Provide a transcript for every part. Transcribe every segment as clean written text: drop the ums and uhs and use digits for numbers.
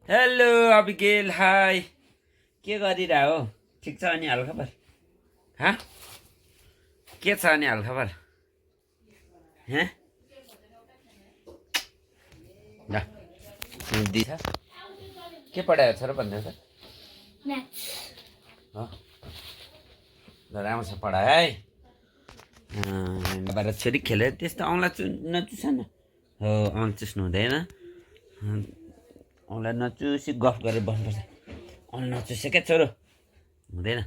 hello Abigail high के गरिरह हो ठिक छ अनि हालखबर के छ अनि हालखबर हिन्दी छ के पढाएको छ र भन्दै छ राम्रो छ पढाइ है बाह्र छोरी खेलेर त्यस्तो औँला नचुस न हो औँला चुस्नु हुँदैन औँला नचुसी गफ गरेर बस्नुपर्छ औँला नचुसे क्या छोरो हुँदैन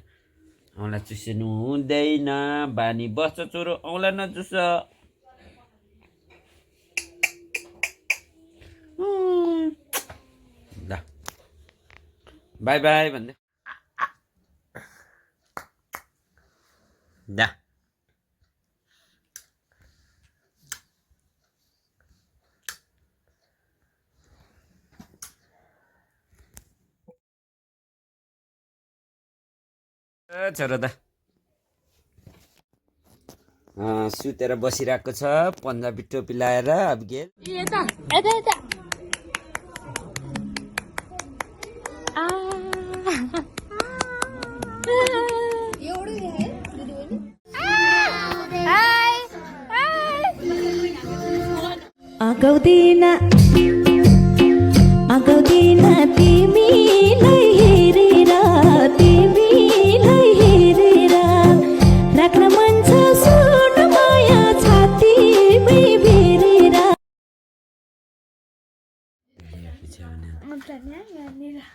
औँला चुसिनु हुँदैन बानी बस्छ छोरो औँला नचुस ल बाई बाई भन्दै दा छोरो त सुतेर बसिरहेको छ पन्जाबी टोपी लाएर अबिगेल आगाउँदिन तिमीलाई हेरेर राख्न मन छ सुन माया छातीमै बेरेर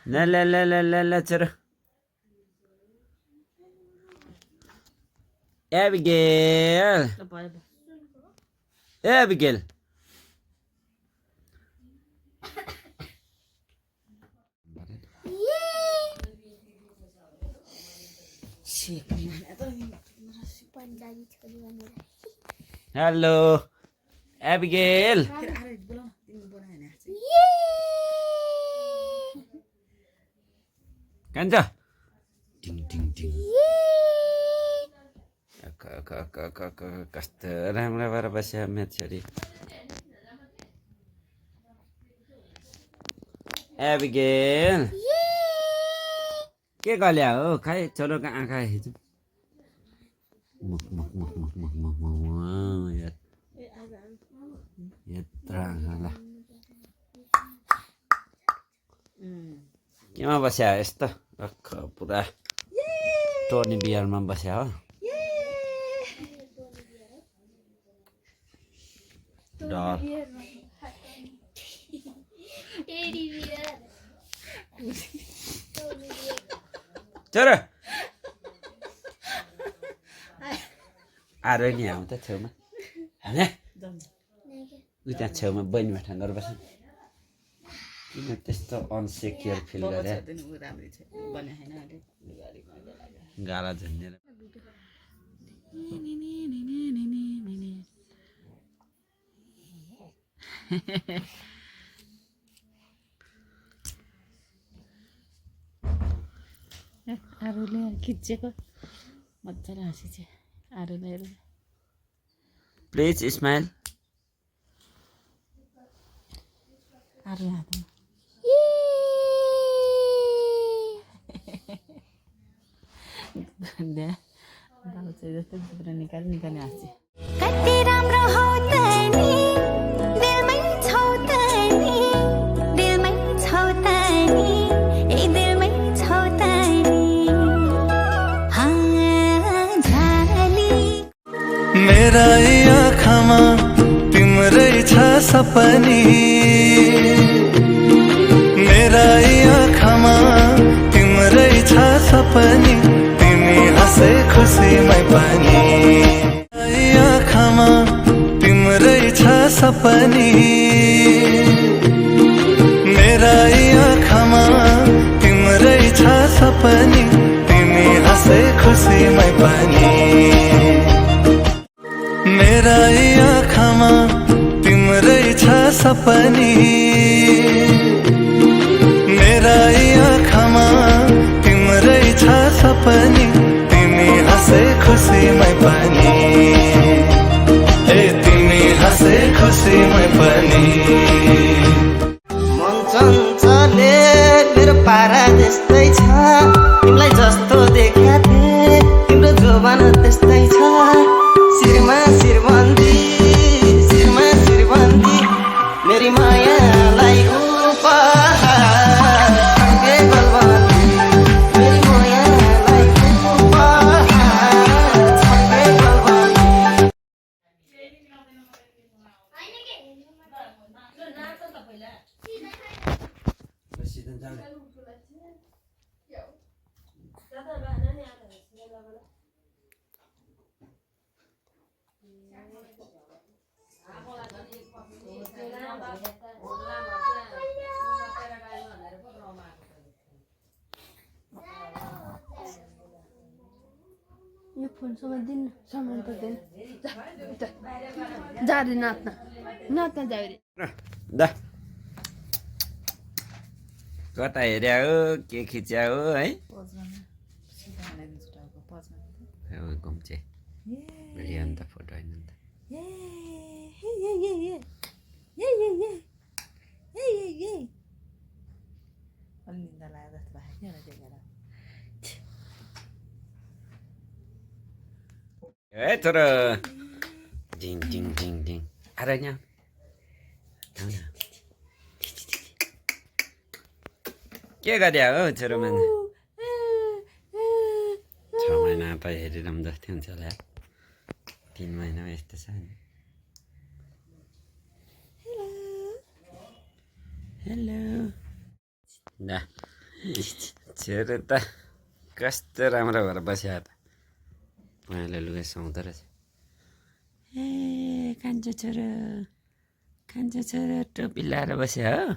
ल ल ल ल ल ल छोरो एबिगेल एबिगेल हेलो एबिगेल कान्छ टिङ टिङ टिङ कस्तो राम्रो भएर बस्यो मेरो छोरी एबिगेल के गल्या हो खै छोरोको आँखा हेर्छु यत्रो आँखा ल केमा बस्या यस्तो पुरा टोर्नी बिहारमा बस्या हो डर छोरो आएर नि आउँ त छेउमा होइन उ त्यहाँ छेउमा बहिनी भाटा गरेर बस्नु किन त्यस्तो अनसेक्योर फिल गरे गाला झन्डेर आरुले खिचेको मजाले हाँसिन्छ आरुले प्लिज स्माइल आरु हातमा दाउ चाहिँ जस्तो जिब्रो निकाली हाँस्छ कति राम्रो हौ त नि दिलमै छौ त नि दिलमै छौ त नि ए दिलमै छौ त नि झाली मेरा आँखामा तिम्रै छ सपनी मेरा आँखामा तिम्रै छ सपनी तिमी हाँसे खुसीमै पनि आँखामा तिम्रै छ सपनी मेरा आँखामा तिम्रै छ सपनी तिमी हाँसे खुसीमै पनि मेरा आँखामा तिम्रै छ सपनी मेरा आँखामा तिम्रै छ सपनी तिमी हाँसे खुसीमै पनि ए तिमी हाँसे खुसीमै पनि मन चञ्चले मेरी मायालाई उपहार छड्के गलबानी मेरी मायालाई उपहार छड्के गलबानी यो फोन समय दिन सामान पर्दैन जारे नाच्न नाच्न जारे दा कता हेऱ्या हो के खिच्या हो है घुम्चे भिडियो नि त फोटो होइन नि त निन्दा लाग्यो जस्तो भएको थियो त्यही ए छोरो डिङ डिङ डिङ डिङ आएर यहाँ आऊ न के गरे हो छोरो मान्छे 6 महिना त हेरिरहँ जस्तै हुन्छ होला 3 महिनामा यस्तो छ नि हेलो दा छोरो त कस्तो राम्रो भएर बस्यो त उहाँले लुगा सुहाउँदो रहेछ ए कान्छो छोरो टोपी लाएर बस्यो हो